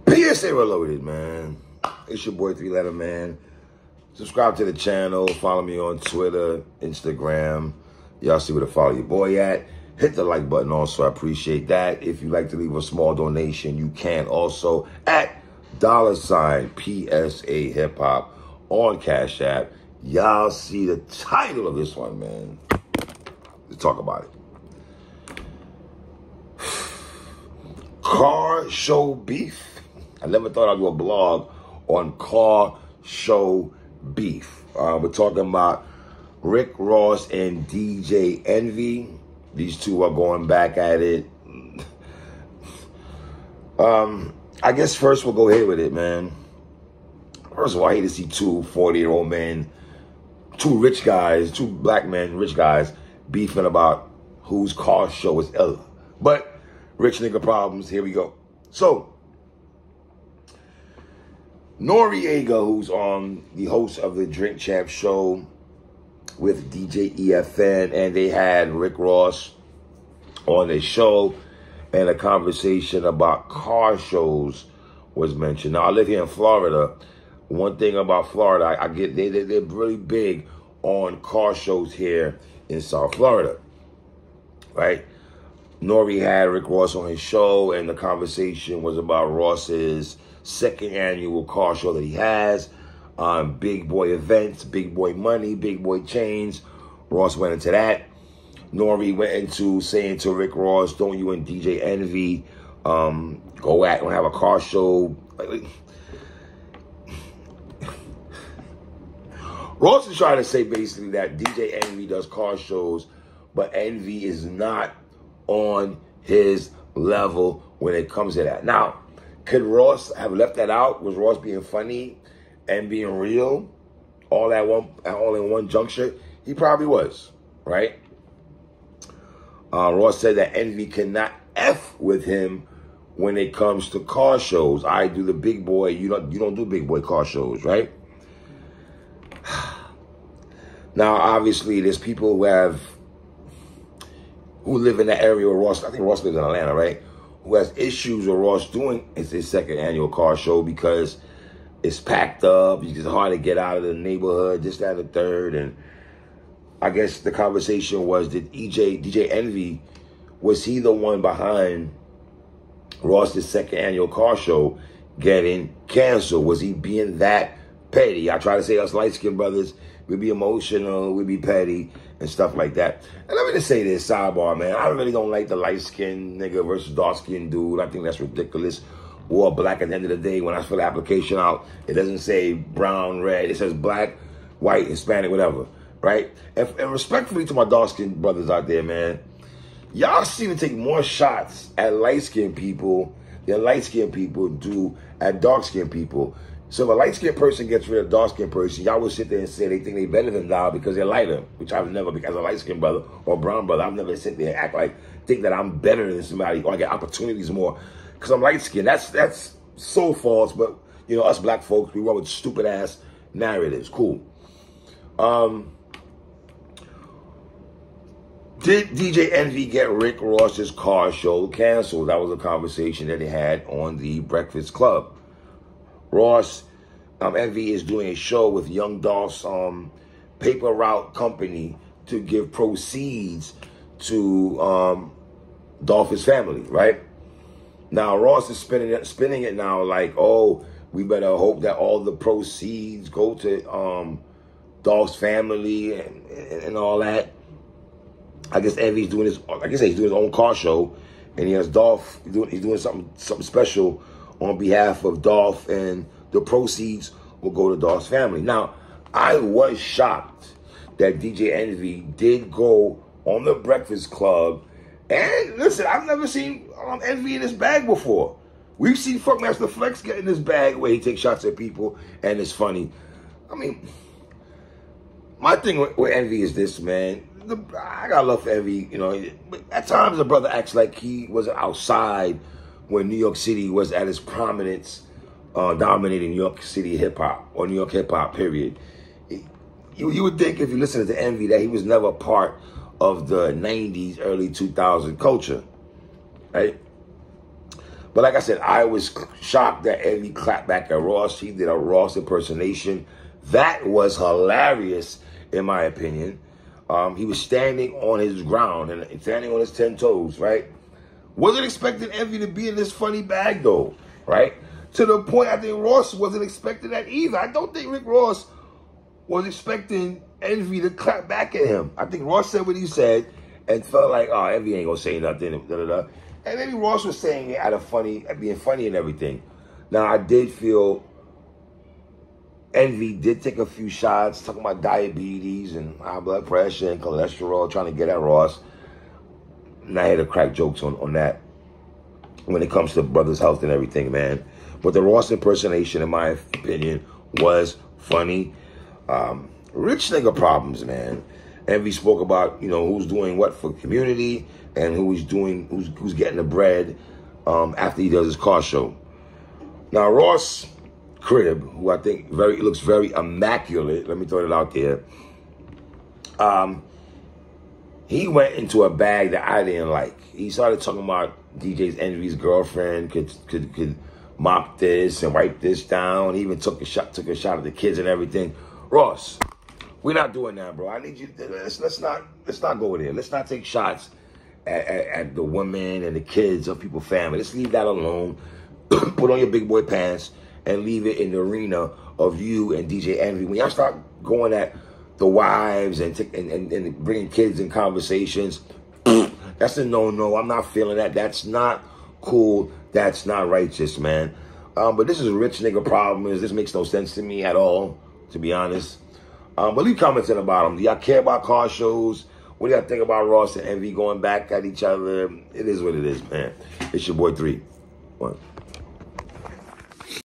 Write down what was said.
PSA Reloaded, man. It's your boy 3-Letter Man. Subscribe to the channel. Follow me on Twitter, Instagram. Y'all see where to follow your boy at. Hit the like button also. I appreciate that. If you'd like to leave a small donation, you can also at $PSAhiphop on Cash App. Y'all see the title of this one, man. Let's talk about it. Car show beef. I never thought I'd do a blog on car show beef. We're talking about Rick Ross and DJ Envy. These two are going back at it. I guess first we'll go ahead with it, man. First of all, I hate to see two 40-year-old men, two rich guys, two black men, rich guys, beefing about whose car show is iller. But rich nigga problems, here we go. So, Noriega, who's the host of the Drink Champ show with DJ EFN, and they had Rick Ross on their show, and a conversation about car shows was mentioned. Now, I live here in Florida. One thing about Florida, I get they're really big on car shows here in South Florida, right? Nori had Rick Ross on his show, and the conversation was about Ross's second annual car show that he has. Big boy events, big boy money, big boy chains. Ross went into that. Nori went into saying to Rick Ross, don't you and DJ Envy go at and have a car show. Ross is trying to say basically that DJ Envy does car shows, but Envy is not on his level when it comes to that. Now, could Ross have left that out? Was Ross being funny and being real all in one juncture? He probably was, right? Ross said that Envy cannot F with him when it comes to car shows. I do the big boy, you don't do big boy car shows, right? Now, obviously, there's people who live in that area where Ross, I think Ross lives in Atlanta, right? Who has issues with Ross doing his second annual car show because it's packed up. It's hard to get out of the neighborhood, this, that, and the third. And I guess the conversation was, did DJ Envy, was he the one behind Ross's second annual car show getting canceled? Was he being that petty? I try to say us light-skinned brothers, we be emotional, we be petty, and stuff like that. And let me just say this, sidebar, man. I really don't like the light-skinned nigga versus dark-skinned dude. I think that's ridiculous. Or black at the end of the day. When I fill the application out, it doesn't say brown, red. It says black, white, Hispanic, whatever, right? And respectfully to my dark-skinned brothers out there, man, y'all seem to take more shots at light-skinned people than light-skinned people do at dark-skinned people. So if a light-skinned person gets rid of a dark-skinned person, y'all will sit there and say they think they better than thou because they're lighter, which I've never, as a light-skinned brother or brown brother, I've never sit there and act like, think that I'm better than somebody or I get opportunities more because I'm light-skinned. That's so false, but, you know, us black folks, we run with stupid-ass narratives. Cool. Did DJ Envy get Rick Ross's car show canceled? That was a conversation that they had on the Breakfast Club. Ross, Envy is doing a show with Young Dolph's paper route company to give proceeds to Dolph's family, right? Now, Ross is spinning it now like, oh, we better hope that all the proceeds go to Dolph's family and all that. I guess Envy's doing his, like I said, he's doing his own car show, and he has Dolph, he's doing something special on behalf of Dolph, and the proceeds will go to Dolph's family. Now, I was shocked that DJ Envy did go on the Breakfast Club, and listen, I've never seen Envy in his bag before. We've seen Funkmaster Flex get in his bag where he takes shots at people, and it's funny. I mean, my thing with Envy is this, man. I got love for Envy, you know. At times, the brother acts like he was outside when New York City was at its prominence, dominating New York City hip-hop, or New York hip-hop, period. You would think, if you listen to Envy, that he was never part of the 90s, early 2000 culture, right? But like I said, I was shocked that Envy clapped back at Ross. He did a Ross impersonation. That was hilarious, in my opinion. He was standing on his ground and standing on his 10 toes, right? Wasn't expecting Envy to be in this funny bag, though, right? To the point, I think Ross wasn't expecting that either. I don't think Rick Ross was expecting Envy to clap back at him. I think Ross said what he said and felt like, oh, Envy ain't gonna say nothing, da-da-da. And maybe Ross was saying it out of being funny and everything. Now, I did feel Envy did take a few shots, talking about diabetes and high blood pressure and cholesterol, trying to get at Ross. And I had to crack jokes on that when it comes to brother's health and everything, man. But the Ross impersonation, in my opinion, was funny. Rich nigga problems, man. Envy spoke about, you know, who's doing what for community and who's getting the bread after he does his car show. Now, Ross crib, who I think looks very immaculate, let me throw it out there. He went into a bag that I didn't like. He started talking about DJ's Envy's girlfriend could mop this and wipe this down. He even took a shot at the kids and everything. Ross, we're not doing that, bro. I need you. Let's not go there. Let's not take shots at the women and the kids of people's family. Let's leave that alone. Put on your big boy pants and leave it in the arena of you and DJ Envy. When y'all start going at the wives and bringing kids in conversations, that's a no-no. I'm not feeling that. That's not cool. That's not righteous, man. But this is a rich nigga problem. This makes no sense to me at all, to be honest. But leave comments in the bottom. Do y'all care about car shows? What do y'all think about Ross and Envy going back at each other? It is what it is, man. It's your boy 3. 1.